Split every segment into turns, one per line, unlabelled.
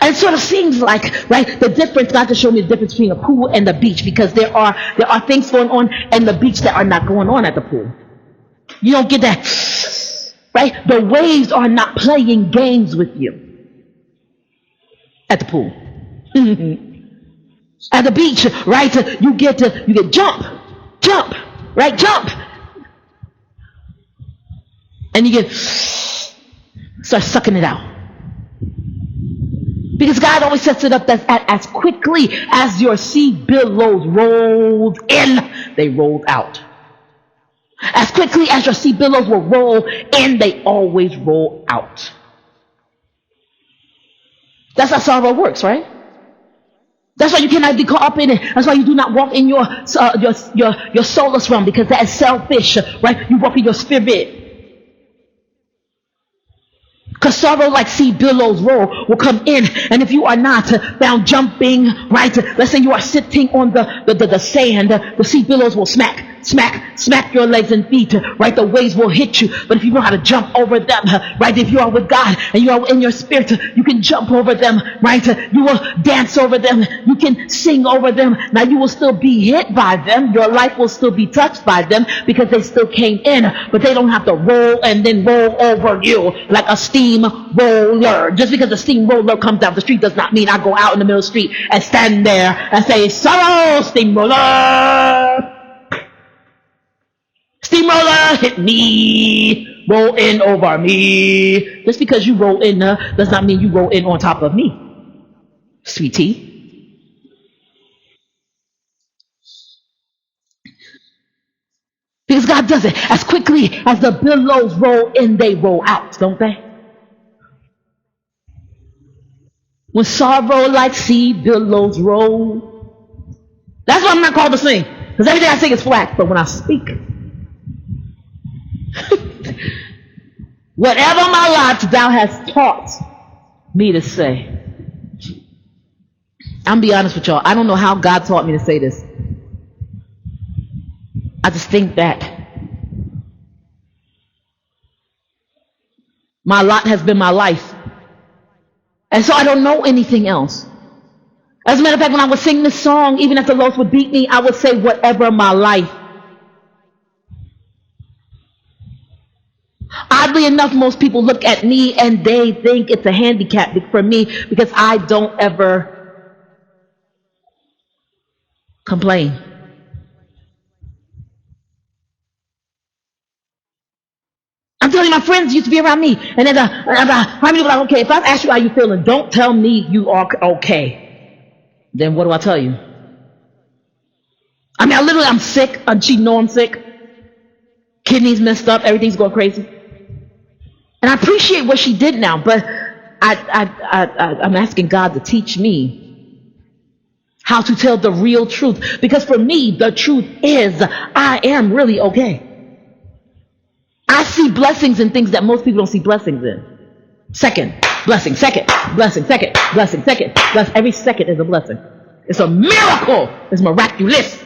And it sort of seems like, right, the difference, God to show me the difference between a pool and the beach, because there are things going on in the beach that are not going on at the pool. You don't get that, right? The waves are not playing games with you at the pool. At the beach, right, you get jump, right, jump. And you start sucking it out. Because God always sets it up that as quickly as your sea billows rolled in, they rolled out. As quickly as your sea billows will roll in, they always roll out. That's how sorrow works, right? That's why you cannot be caught up in it. That's why you do not walk in your soulless realm, because that is selfish, right? You walk in your spirit. Because sorrow like sea billows roll will come in, and if you are not found jumping, right, let's say you are sitting on the sand, the sea billows will smack your legs and feet, right? The waves will hit you. But if you know how to jump over them, right, if you are with God and you are in your spirit, you can jump over them, right? You will dance over them, you can sing over them. Now you will still be hit by them, your life will still be touched by them, because they still came in, but they don't have to roll and then roll over you like a steam roller. Just because the steamroller comes down the street does not mean I go out in the middle of the street and stand there and say, sorrow, steamroller, steamroller, hit me, roll in over me. Just because you roll in does not mean you roll in on top of me, sweetie. Because God does it. As quickly as the billows roll in, they roll out, don't they? When sorrow like sea billows roll. That's why I'm not called to sing, because everything I sing is flat. But when I speak, whatever my lot thou hast taught me to say. I'm gonna be honest with y'all. I don't know how God taught me to say this. I just think that my lot has been my life. And so I don't know anything else. As a matter of fact, when I would sing this song, even if the Lord would beat me, I would say whatever my life. Oddly enough, most people look at me and they think it's a handicap for me, because I don't ever complain. I'm telling you, my friends used to be around me, and then how many people are like, okay, if I ask you how you feeling, don't tell me you are okay. Then what do I tell you? I mean, I'm sick. She know I'm sick. Kidneys messed up. Everything's going crazy. And I appreciate what she did now, but I'm asking God to teach me how to tell the real truth. Because for me, the truth is I am really okay. I see blessings in things that most people don't see blessings in. Second blessing, second blessing, second blessing, second blessing. Every second is a blessing. It's a miracle. It's miraculous.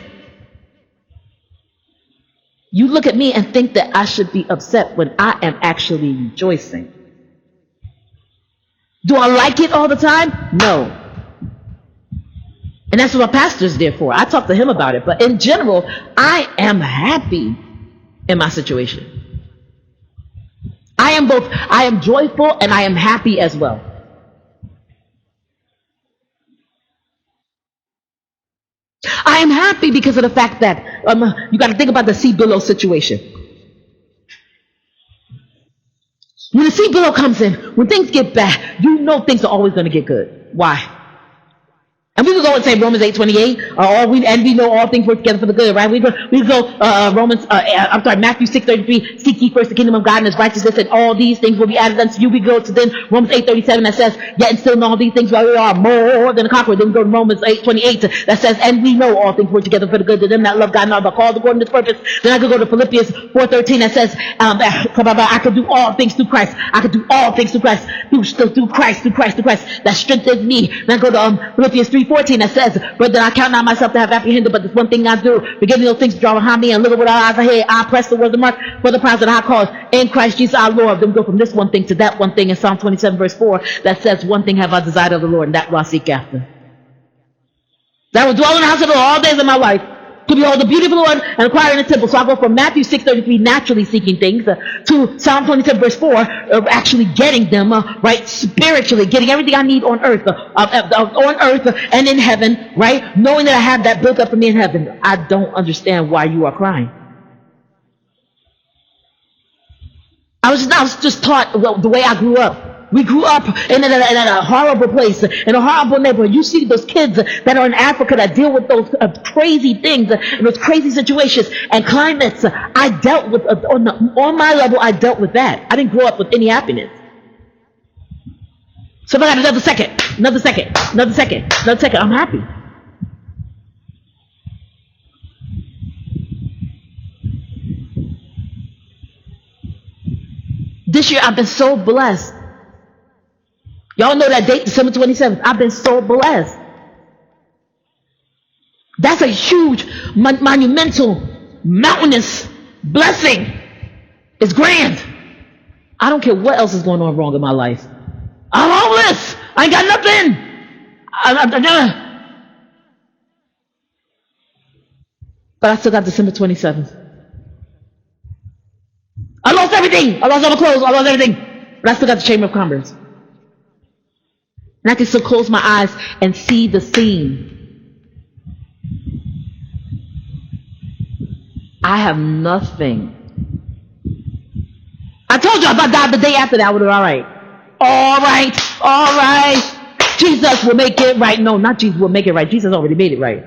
You look at me and think that I should be upset when I am actually rejoicing. Do I like it all the time? No. And that's what my pastor's there for. I talk to him about it. But in general, I am happy in my situation. I am joyful and I am happy as well. I am happy because of the fact that you got to think about the sea billow situation. When the sea billow comes in, when things get bad, you know things are always going to get good. Why? And we could go and say Romans 8:28, and we know all things work together for the good, right? We go Matthew 6:33, seek ye first the kingdom of God and his righteousness, and all these things will be added unto you. We go to then Romans 8:37 that says, yet and still in all these things we are more than a conqueror. Then we go to Romans 8:28 that says, and we know all things work together for the good to them that love God and are called according to his purpose. Then I could go to Philippians 4:13 that says, I could do all things through Christ. I could do all things through Christ, through Christ, that strengthens me. Then I go to Philippians 3:5 3:14 that says, "Brethren, I count not myself to have apprehended, but this one thing I do, forgetting those things draw behind me, and little with our eyes ahead, I press towards the mark for the prize of the high cause in Christ Jesus our Lord." Then go from this one thing to that one thing in Psalm 27 verse 4 that says, "One thing have I desired of the Lord, and that will I seek after, that I will dwell in the house of the Lord all days of my life, to behold the beauty of the Lord and acquire in the temple." So I go from Matthew 6:33, naturally seeking things, to Psalm 27 verse 4, actually getting them, right, spiritually, getting everything I need on earth, and in heaven, right, knowing that I have that built up for me in heaven. I don't understand why you are crying. I was just taught the way I grew up. We grew up in a horrible place, in a horrible neighborhood. You see those kids that are in Africa that deal with those crazy things, those crazy situations and climates. I dealt with, on my level, I dealt with that. I didn't grow up with any happiness. So if I got another second, I'm happy. This year I've been so blessed. Y'all know that date, December 27th. I've been so blessed. That's a huge, monumental, mountainous blessing. It's grand. I don't care what else is going on wrong in my life. I'm homeless. I ain't got nothing. But I still got December 27th. I lost everything. I lost all the clothes. I lost everything. But I still got the Chamber of Commerce. And I can still close my eyes and see the scene. I have nothing. I told you if I died the day after that, I would have been all right. All right. Jesus will make it right. No, not Jesus will make it right. Jesus already made it right.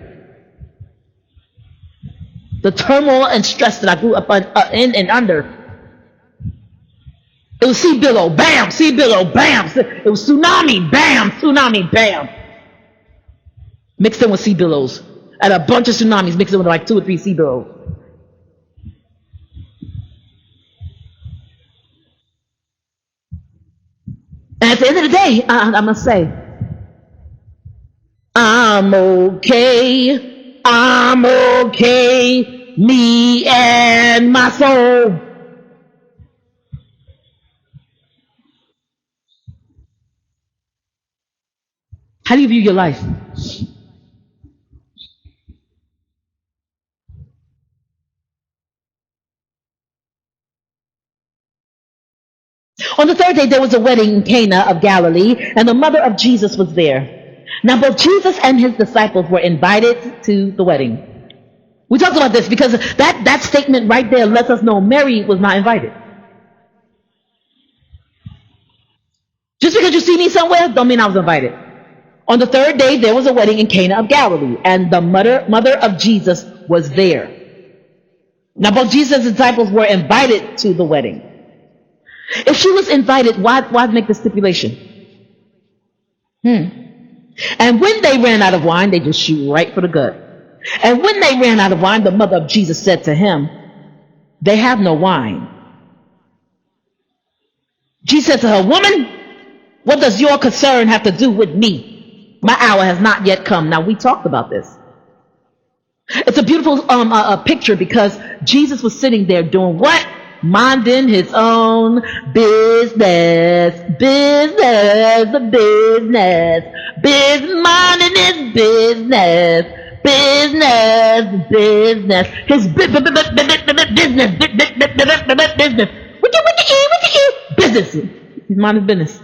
The turmoil and stress that I grew up in and under. It was sea billow, bam, sea billow, bam. It was tsunami, bam, mixed in with sea billows. And a bunch of tsunamis mixed in with like 2 or 3 sea billows. And at the end of the day, I must say, I'm okay, me and my soul. How do you view your life? On the third day, there was a wedding in Cana of Galilee, and the mother of Jesus was there. Now, both Jesus and his disciples were invited to the wedding. We talked about this because that statement right there lets us know Mary was not invited. Just because you see me somewhere, don't mean I was invited. On the third day, there was a wedding in Cana of Galilee, and the mother of Jesus was there. Now, both Jesus' disciples were invited to the wedding. If she was invited, why make the stipulation? And when they ran out of wine, they just shoot right for the gut. And when they ran out of wine, the mother of Jesus said to him, "They have no wine." Jesus said to her, "Woman, what does your concern have to do with me? My hour has not yet come." Now, we talked about this. It's a beautiful picture because Jesus was sitting there doing what? Minding his own business. Minding his business. His business. He's minding his business.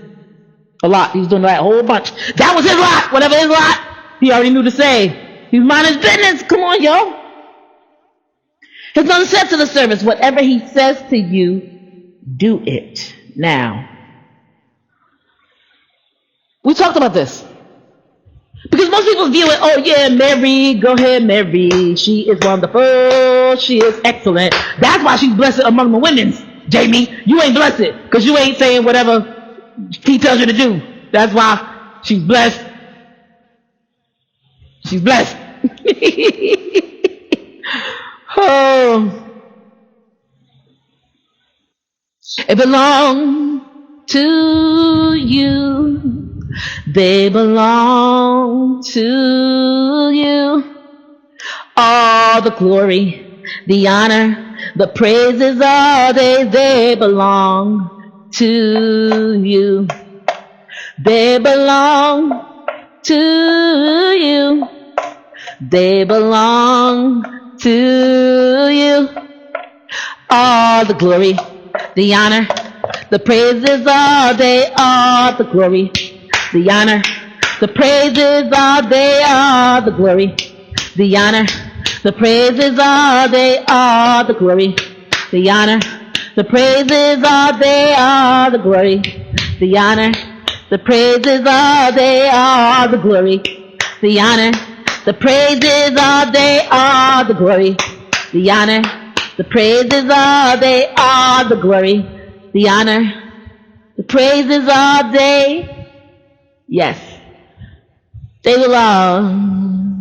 A lot. He was doing that a whole bunch. That was his lot. Whatever his lot, he already knew to say. He was minding his business. Come on, yo. His mother said to the servants, "Whatever he says to you, do it now." We talked about this. Because most people view it, oh yeah, Mary, go ahead, Mary. She is wonderful. She is excellent. That's why she's blessed among the women. Jamie, you ain't blessed because you ain't saying whatever he tells you to do. That's why she's blessed. She's blessed. Oh, it belongs to you. They belong to you. All the glory, the honor, the praises, all they belong to you. They belong to you. They belong to you. All the glory, the honor, the praises, all the glory, the honor, the praises, all the glory, the honor, the praises, all the glory, the honor, the praises, all the glory, the honor, the praises, all the glory, the honor, the praises, all the glory, the honor, the praises, all the glory, the honor, the praises, all day. Yes, they belong.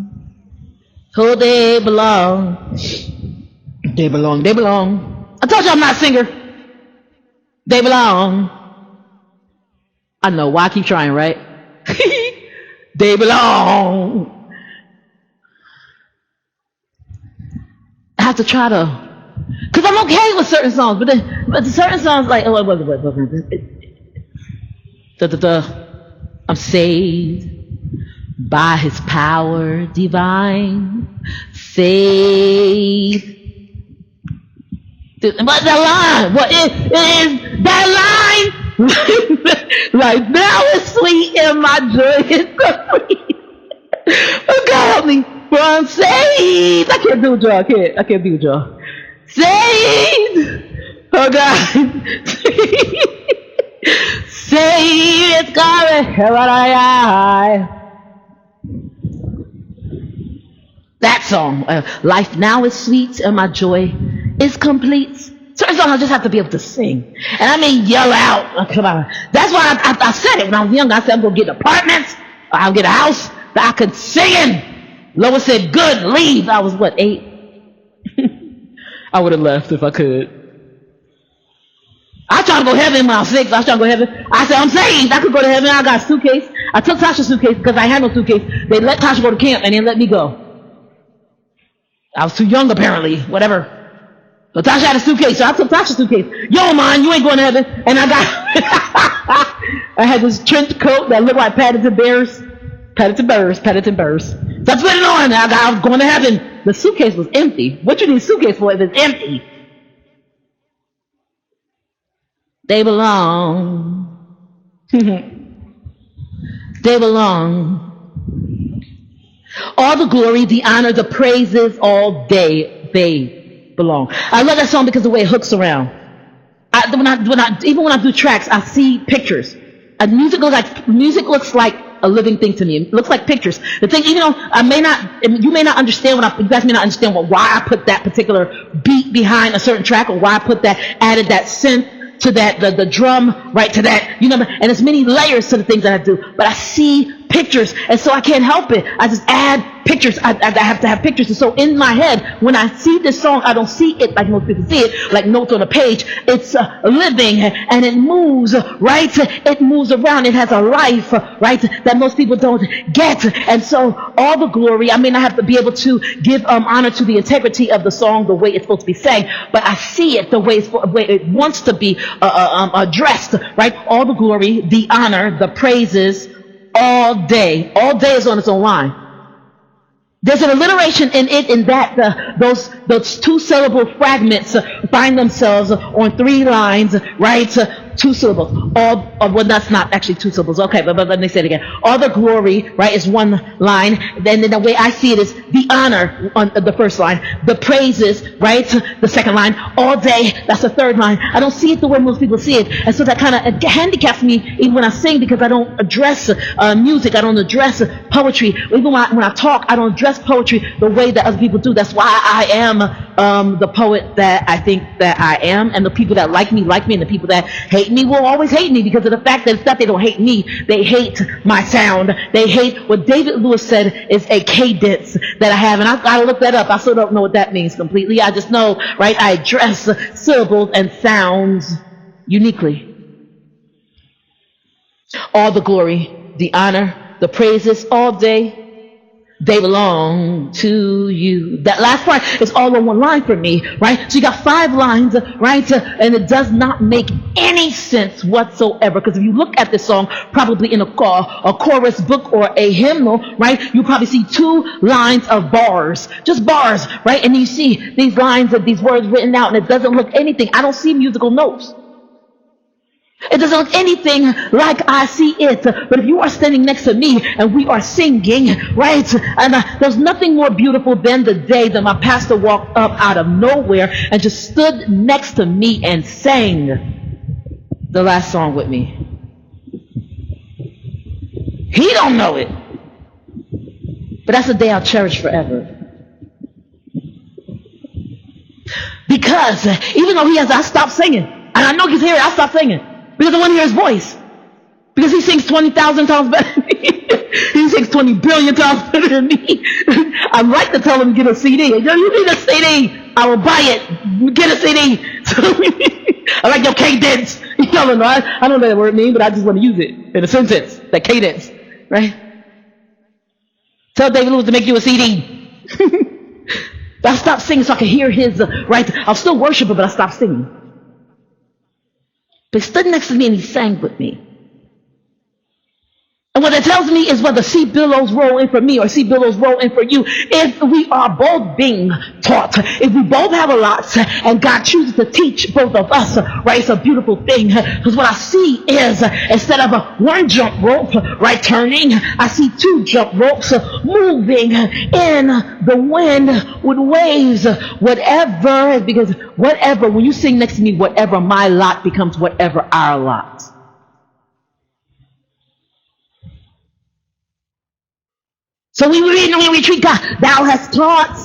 Oh, they belong. They belong. They belong. I told you I'm not a singer. They belong. I know. Why I keep trying, right? They belong. I have to try to, because I'm okay with certain songs, but certain songs like, I'm saved by his power divine, saved. But the line, what is that line? Like now it's sweet and my joy is complete. Oh God help me, for I'm saved. I can't do it, y'all. I can't do it, y'all. Saved. Oh God. Saved. It's God. That song, life now is sweet and my joy is complete. Certain songs I just have to be able to sing. And I mean yell out. Oh, come on. That's why I said it when I was young. I said I'm going to get apartments. I'll get a house that I could sing in. Lois said, good, leave. I was what, 8? I would have left if I could. I tried to go to heaven when I was 6. I was trying to go to heaven. I said, I'm saved. I could go to heaven. I got a suitcase. I took Tasha's suitcase because I had no suitcase. They let Tasha go to camp and they let me go. I was too young apparently. Whatever. So Tasha had a suitcase, so I took Tasha's suitcase. Yo, man, you ain't going to heaven. And I got, I had this trench coat that looked like Paddington Bears. Paddington Bears. So I put it on, and I was going to heaven. The suitcase was empty. What you need a suitcase for if it's empty? They belong. They belong. All the glory, the honor, the praises, all they belong. I love that song because of the way it hooks around. Even when I do tracks, I see pictures. And music looks like a living thing to me. It looks like pictures. The thing, you may not understand you guys may not understand why I put that particular beat behind a certain track, or why I added that synth to that, the drum, right, to that, and there's many layers to the things that I do, but I see pictures, and so I can't help it. I just add pictures. I have to have pictures. And so in my head, when I see this song, I don't see it like most people see it, like notes on a page. It's living, and it moves, right? It moves around. It has a life, right, that most people don't get. And so all the glory, I mean, I have to be able to give honor to the integrity of the song, the way it's supposed to be sang, but I see it the way it wants to be addressed, right? All the glory, the honor, the praises, all day is on its own line. There's an alliteration in it, in that those 2-syllable fragments find themselves on 3 lines, right? 2 syllables. Well, that's not actually 2 syllables. Okay, but let me say it again. All the glory, right, is 1 line. Then the way I see it is the honor on the first line, the praises, right, the second line. All day, that's the 3rd line. I don't see it the way most people see it, and so that kind of handicaps me even when I sing, because I don't address music. I don't address poetry. Even when I talk, I don't address poetry the way that other people do. That's why I am the poet that I think that I am, and the people that like me, and the people that hate me will always hate me because of the fact that it's not they don't hate me, they hate my sound. They hate what David Lewis said is a cadence that I have, and I've got to look that up. I still don't know what that means completely. I just know, right, I address syllables and sounds uniquely. All the glory, the honor, the praises all day. They belong to you. That last part is all on one line for me, right? So you got 5 lines, right? And it does not make any sense whatsoever. Because if you look at this song, probably in a chorus book or a hymnal, right? You probably see 2 lines of bars, just bars, right? And you see these lines of these words written out, and it doesn't look anything. I don't see musical notes. It doesn't look anything like I see it. But if you are standing next to me and we are singing, right? And there's nothing more beautiful than the day that my pastor walked up out of nowhere and just stood next to me and sang the last song with me. He don't know it. But that's a day I'll cherish forever. Because even though I stopped singing. And I know he's here, I stopped singing. Because I want to hear his voice. Because he sings 20,000 times better than me. He sings 20 billion times better than me. I'd like to tell him to get a CD. You need a CD. I will buy it. Get a CD. So, I like your cadence. You know, I don't know what that word means, but I just want to use it in a sentence. That cadence. Right? Tell David Lewis to make you a CD. But I stopped singing so I could hear his, right? I'll still worship him, but I stopped singing. But he stood next to me and he sang with me. And what it tells me is whether C. Billows roll in for me or C. Billows roll in for you, if we are both being taught, if we both have a lot, and God chooses to teach both of us, right, it's a beautiful thing. Because what I see is, instead of a 1 jump rope, right, turning, I see 2 jump ropes moving in the wind with waves, whatever, because whatever, when you sing next to me, whatever my lot becomes whatever our lot. So we read and we retreat, God, thou hast taught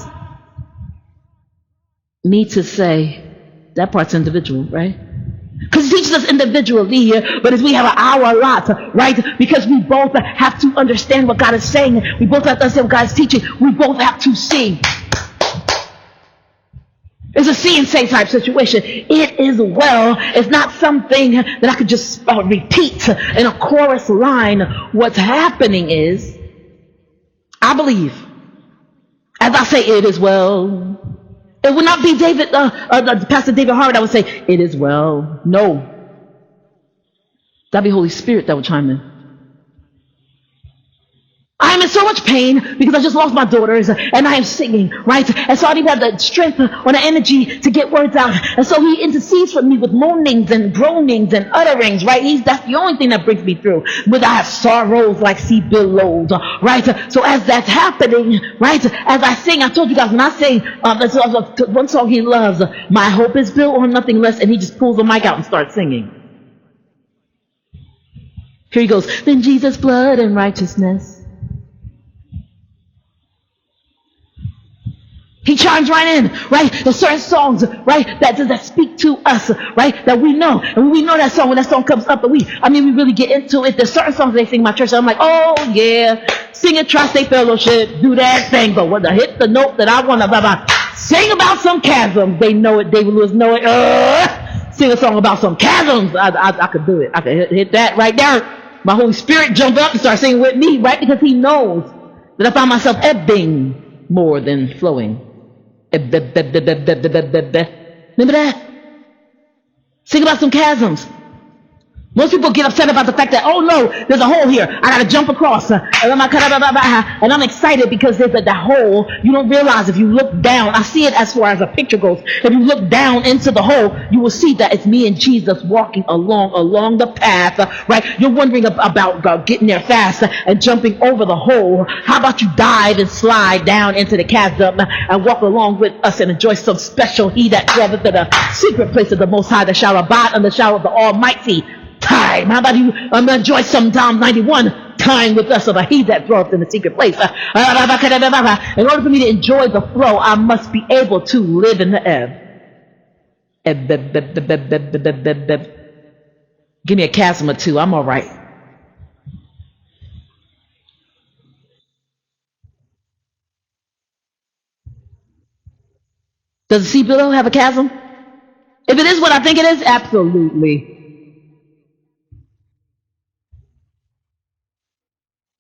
me to say, that part's individual, right? Because he teaches us individually here, but as we have our lot, right? Because we both have to understand what God is saying. We both have to understand what God is teaching. We both have to see. It's a see and say type situation. It is well. It's not something that I could just repeat in a chorus line. What's happening is, I believe, as I say, it is well. It would not be Pastor David Howard that would say, it is well. No. That'd be Holy Spirit that would chime in. I am in so much pain because I just lost my daughters and I am singing, right? And so I don't even have the strength or the energy to get words out. And so he intercedes for me with moanings and groanings and utterings, right? That's the only thing that brings me through. But I have sorrows like sea billows, right? So as that's happening, right? As I sing, I told you guys when I sing, one song he loves, my hope is built on nothing less, and he just pulls the mic out and starts singing. Here he goes, then Jesus' blood and righteousness. He chimes right in, right? There's certain songs, right, that speak to us, right, that we know. And when we know that song, when that song comes up, we really get into it. There's certain songs they sing in my church, and I'm like, oh, yeah, sing a tri-state fellowship, do that thing. But when I hit the note that I want to sing about some chasms, they know it, David Lewis know it. Sing a song about some chasms, I could do it. I could hit that right there. My Holy Spirit jump up and start singing with me, right, because he knows that I find myself ebbing more than flowing. Remember that? Sing about some chasms. Most people get upset about the fact that, oh no, there's a hole here. I gotta jump across. And I'm excited because there's that hole. You don't realize if you look down, I see it as far as a picture goes. If you look down into the hole, you will see that it's me and Jesus walking along the path, right? You're wondering about getting there fast and jumping over the hole. How about you dive and slide down into the chasm and walk along with us and enjoy some special he that dwelleth in the secret place of the Most High that shall abide under the shadow of the Almighty. Time. How about you enjoy some Psalm 91 time with us of a he that dwelleth in the secret place. In order for me to enjoy the flow, I must be able to live in the ebb. Give me a chasm or two. I'm all right. Does the sea billow have a chasm? If it is what I think it is, absolutely.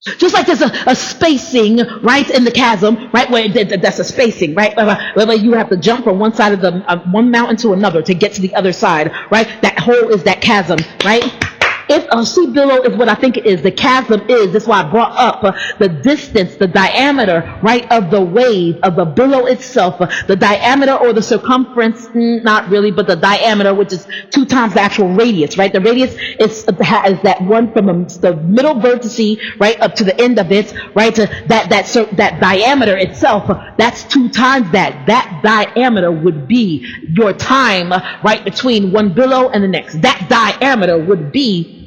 Just like there's a spacing, right, in the chasm, right, where that's a spacing, right, where you have to jump from one side of the one mountain to another to get to the other side, right? That hole is that chasm, right? If a sea billow is what I think it is, the chasm is. That's why I brought up the distance, the diameter, right, of the wave, of the billow itself. The diameter or the circumference, not really, but the diameter, which is 2 times the actual radius, right? The radius is that one from the middle vertice, right, up to the end of it, right? That diameter itself, that's 2 times that. That diameter would be your time, right, between one billow and the next. That diameter would be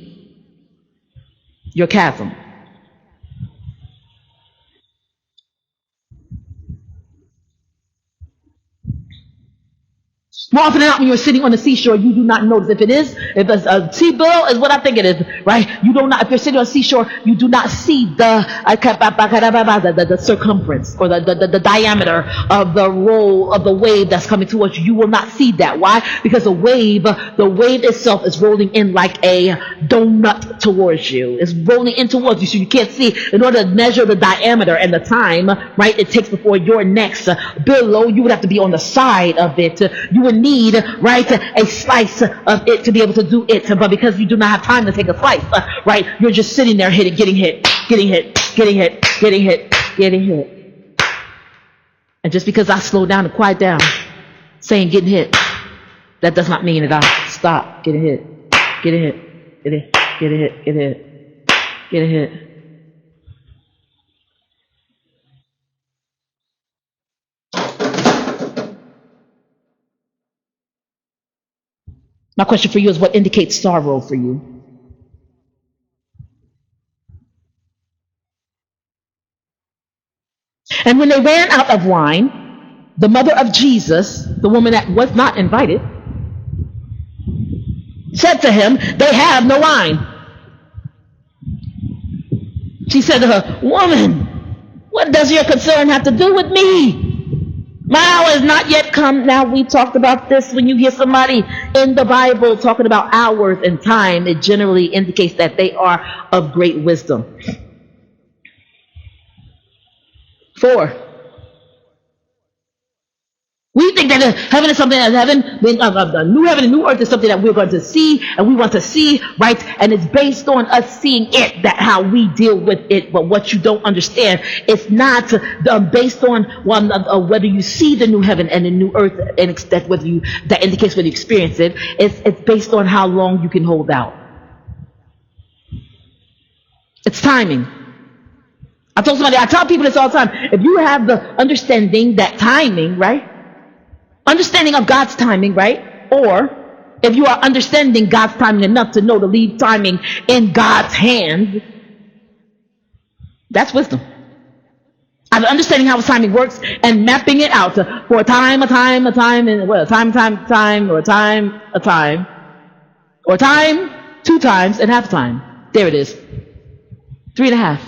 your chasm. More often than not, when you're sitting on the seashore, you do not notice. If a sea billow is what I think it is, right? You do not. If you're sitting on the seashore, you do not see the circumference or the diameter of the roll of the wave that's coming towards you. You will not see that. Why? Because the wave itself is rolling in like a donut towards you. It's rolling in towards you, so you can't see. In order to measure the diameter and the time, right, it takes before your next billow, you would have to be on the side of it. You would need, right, a slice of it to be able to do it, but because you do not have time to take a slice, right, you're just sitting there getting hit. And just because I slow down and quiet down saying getting hit, that does not mean that I stop getting hit. My question for you is, what indicates sorrow for you? And when they ran out of wine, the mother of Jesus, the woman that was not invited, said to him, they have no wine. She said to her, woman, what does your concern have to do with me? My hour is not yet come. Now, we talked about this. When you hear somebody in the Bible talking about hours and time, it generally indicates that they are of great wisdom. 4. We think that heaven is something that the new heaven and new earth is something that we're going to see and we want to see, right? And it's based on us seeing it, that how we deal with it. But what you don't understand, it's not based on whether you see the new heaven and the new earth, and that indicates whether you experience it. It's based on how long you can hold out. It's timing. I tell people this all the time. If you have the understanding that timing, right? Understanding of God's timing, right? Or if you are understanding God's timing enough to know to leave timing in God's hand, that's wisdom. Either understanding how His timing works and mapping it out for a time, and a time, or a time, or time, 2 times, and half time. There it is. 3.5.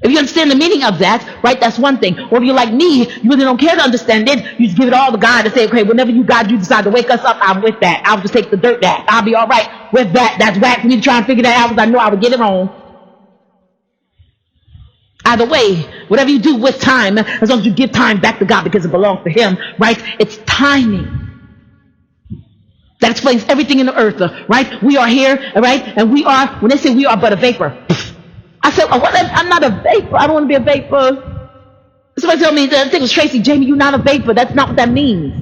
If you understand the meaning of that, right, that's one thing. Or if you're like me, you really don't care to understand it, you just give it all to God and say, okay, whenever you decide to wake us up, I'm with that. I'll just take the dirt back. I'll be all right with that. That's whack for me to try and figure that out because I know I would get it wrong. Either way, whatever you do with time, as long as you give time back to God because it belongs to Him, right, it's timing. That explains everything in the earth, right? We are here, right, and we are, when they say we are but a vapor, I said, oh, I'm not a vapor. I don't want to be a vapor. Somebody told me, I think it was Tracy, Jamie, you're not a vapor. That's not what that means.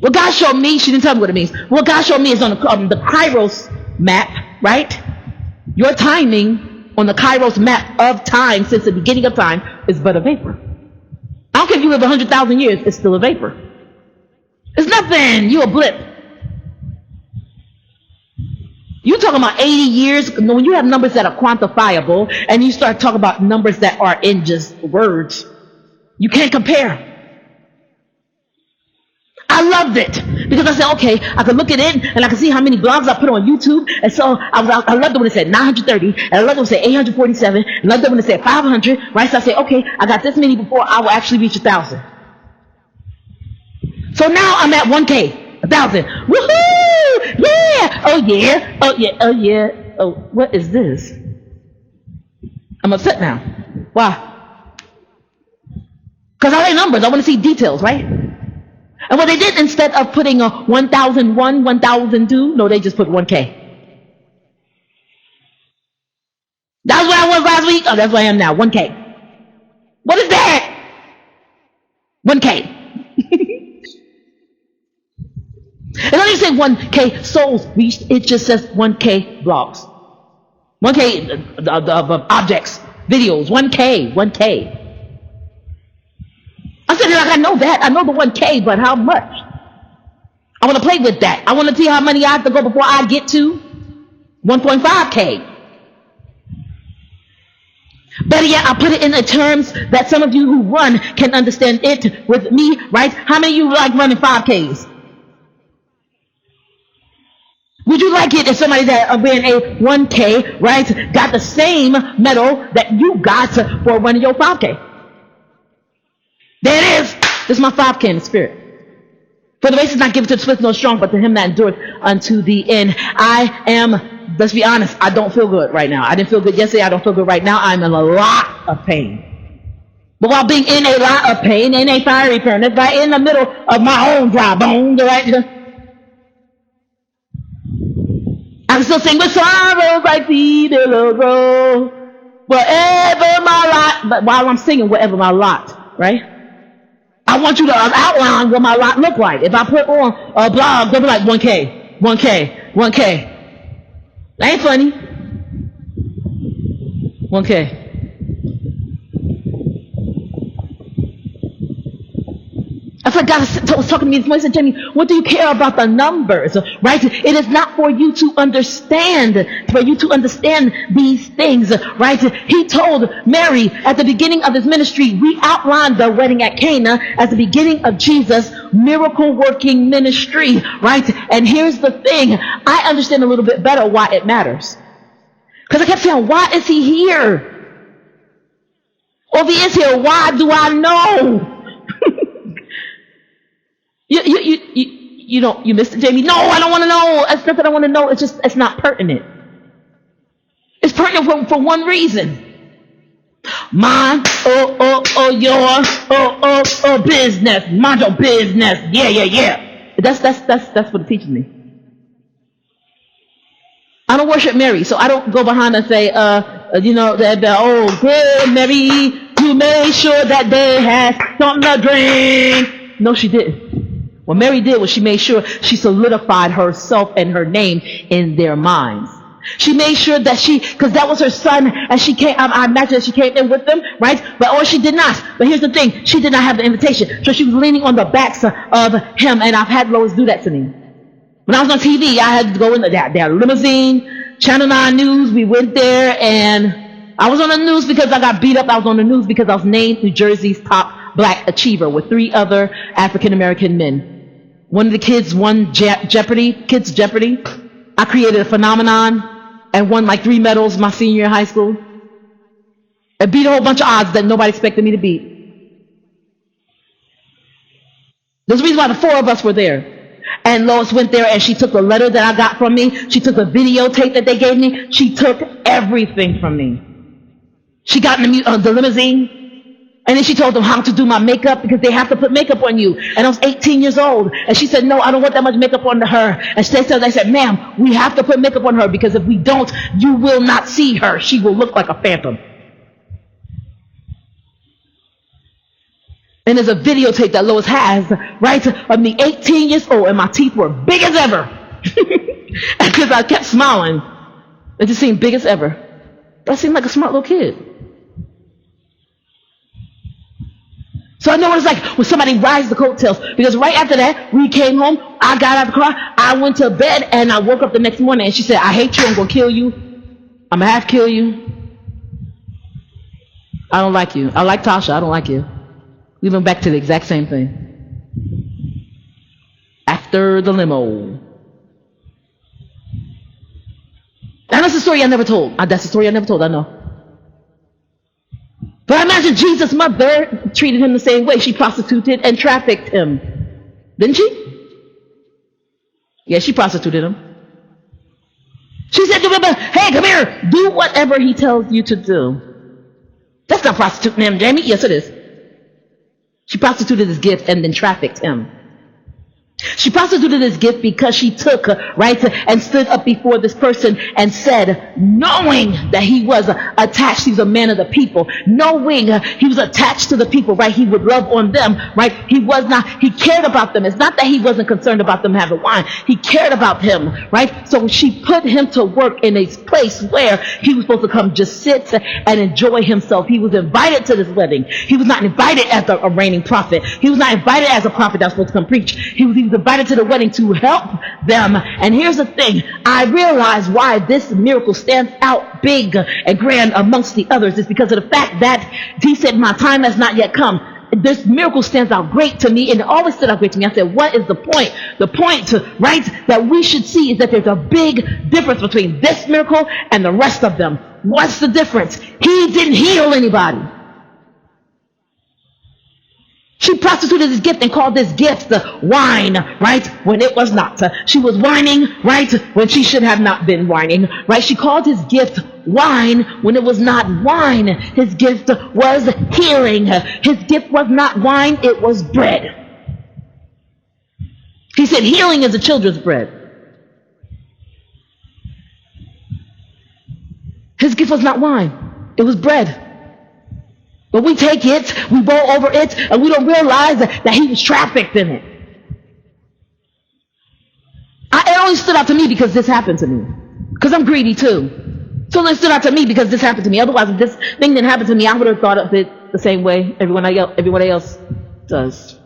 What God showed me, she didn't tell me what it means. What God showed me is on the Kairos map, right? Your timing on the Kairos map of time since the beginning of time is but a vapor. I don't care if you live 100,000 years, it's still a vapor. It's nothing. You're a blip. You're talking about 80 years. When you have numbers that are quantifiable and you start talking about numbers that are in just words, you can't compare. I loved it because I said, okay, I could look at it and I could see how many blogs I put on YouTube. And so I loved it when it said 930, and I loved it when it said 847, and I loved it when it said 500, right? So I said, okay, I got this many before I will actually reach 1,000. So now I'm at 1K, 1,000. Woohoo! Yeah! Oh yeah! Oh yeah! Oh yeah! oh, what is this? I'm upset now. Why? Because I like numbers. I want to see details, right? And what they did, instead of putting a 1001, 1002, no, they just put 1K. That's where I was last week. Oh, that's where I am now. 1K. What is that? 1K. It doesn't even say 1K souls reached. It just says 1K blogs. 1K objects, videos. 1K. 1K. I said, like, I know that. I know the 1K, but how much? I want to play with that. I want to see how many I have to go before I get to 1.5K. Better yet, I put it in the terms that some of you who run can understand it with me, right? How many of you like running 5Ks? Would you like it if somebody that ran a 1K, right, got the same medal that you got for running your 5K? There it is. This is my 5K in the spirit. For the race is not given to the swift nor strong, but to him that endureth unto the end. I am, let's be honest, I don't feel good right now. I didn't feel good yesterday. I don't feel good right now. I'm in a lot of pain. But while being in a lot of pain, in a fiery furnace, right in the middle of my own dry bones, right, I can still sing with sorrows like the billows roll, wherever my lot, but while I'm singing, wherever my lot, right? I want you to outline what my lot look like. If I put on a blog, they'll be like 1K, 1K, 1K. That ain't funny. 1K. I feel like God was talking to me this morning. He said, Jamie, what do you care about the numbers? Right? It is not for you to understand, these things. Right? He told Mary at the beginning of his ministry, we outlined the wedding at Cana as the beginning of Jesus' miracle working ministry. Right? And here's the thing. I understand a little bit better why it matters. Because I kept saying, why is he here? Or if he is here, why do I know? You missed it, Jamie. No, I don't want to know. It's not that I want to know. It's just, it's not pertinent. It's pertinent for one reason. Mine, your business. Mind your business. Yeah. That's what it teaches me. I don't worship Mary, so I don't go behind and say, good Mary, you made sure that they had something to drink. No, she didn't. What Mary did was she made sure she solidified herself and her name in their minds. She made sure that because that was her son, and she came, I imagine that she came in with them, right? Or she did not. But here's the thing, she did not have the invitation. So she was leaning on the backs of him, and I've had Lois do that to me. When I was on TV, I had to go in their limousine, Channel 9 News, we went there, and I was on the news because I got beat up. I was on the news because I was named New Jersey's top black achiever with 3 other African-American men. One of the kids won Kids Jeopardy. I created a phenomenon and won like 3 medals my senior year of high school. I beat a whole bunch of odds that nobody expected me to beat. There's a reason why the 4 of us were there. And Lois went there and she took the letter that I got from me. She took the videotape that they gave me. She took everything from me. She got in the limousine. And then she told them how to do my makeup because they have to put makeup on you. And I was 18 years old. And she said, no, I don't want that much makeup on her. And they said, ma'am, we have to put makeup on her because if we don't, you will not see her. She will look like a phantom. And there's a videotape that Lois has, right, of me 18 years old and my teeth were big as ever. Because I kept smiling. It just seemed big as ever. But I seemed like a smart little kid. So I know what it's like when somebody rides the coattails. Because right after that, we came home, I got out of the car, I went to bed, and I woke up the next morning, and she said, I hate you, I'm going to kill you. I'm going to half kill you. I don't like you. I like Tasha, I don't like you. We went back to the exact same thing. After the limo. And that's the story I never told. That's the story I never told, I know. But I imagine Jesus' mother treated him the same way. She prostituted and trafficked him. Didn't she? Yeah, she prostituted him. She said, Hey, come here. Do whatever he tells you to do. That's not prostituting him, Jamie. Yes, it is. She prostituted his gift and then trafficked him. She prostituted his gift because she took, and stood up before this person and said, knowing that he was attached, he was a man of the people, knowing he was attached to the people, right? He would love on them, right? He cared about them. It's not that he wasn't concerned about them having wine. He cared about him, right? So she put him to work in a place where he was supposed to come just sit and enjoy himself. He was invited to this wedding. He was not invited as a reigning prophet. He was not invited as a prophet that was supposed to come preach. He was invited to the wedding to help them. And here's the thing. I realize why this miracle stands out big and grand amongst the others is because of the fact that he said, my time has not yet come. This miracle stands out great to me, and it always stood out great to me. I said, what is the point? The point, that we should see is that there's a big difference between this miracle and the rest of them. What's the difference? He didn't heal anybody. She prostituted his gift and called this gift the wine, right, when it was not. She was whining, right, when she should have not been whining, right? She called his gift wine when it was not wine. His gift was healing. His gift was not wine, it was bread. He said healing is the children's bread. His gift was not wine, it was bread. But we take it, we bowl over it, and we don't realize that he was trafficked in it. It only stood out to me because this happened to me. Because I'm greedy too. So it stood out to me because this happened to me. Otherwise, if this thing didn't happen to me, I would have thought of it the same way everyone else does.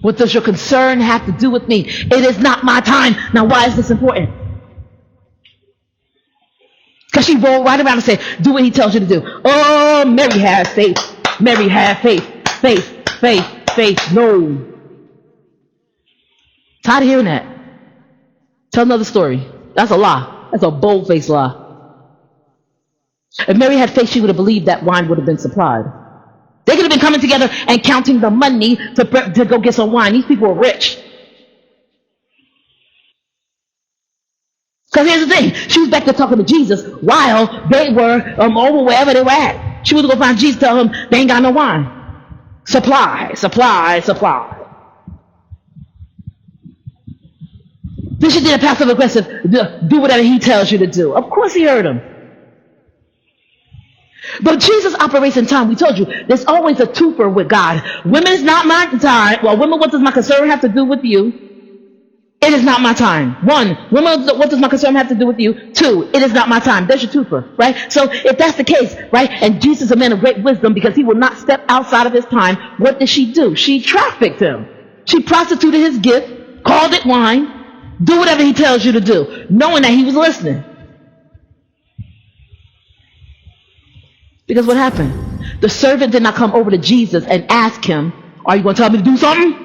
What does your concern have to do with me? It is not my time. Now, why is this important? Because she rolled right around and said, do what he tells you to do. Oh, Mary had faith. Mary had faith. Faith. No. Tired of hearing that. Tell another story. That's a lie. That's a bold-faced lie. If Mary had faith, she would have believed that wine would have been supplied. They could have been coming together and counting the money to go get some wine. These people were rich. Because here's the thing, she was back there talking to Jesus while they were over wherever they were at. She was going to go find Jesus, tell him they ain't got no wine. Supply. Then she did a passive aggressive, do whatever he tells you to do. Of course he heard him. But Jesus operates in time. We told you, there's always a twofer with God. Women is not my time. Well, women, what does my concern have to do with you? It is not my time. 1, women, what does my concern have to do with you? 2, it is not my time. There's your twofer, right? So if that's the case, right, and Jesus is a man of great wisdom because he will not step outside of his time, what did she do? She trafficked him. She prostituted his gift, called it wine, do whatever he tells you to do, knowing that he was listening. Because what happened? The servant did not come over to Jesus and ask him, are you going to tell me to do something?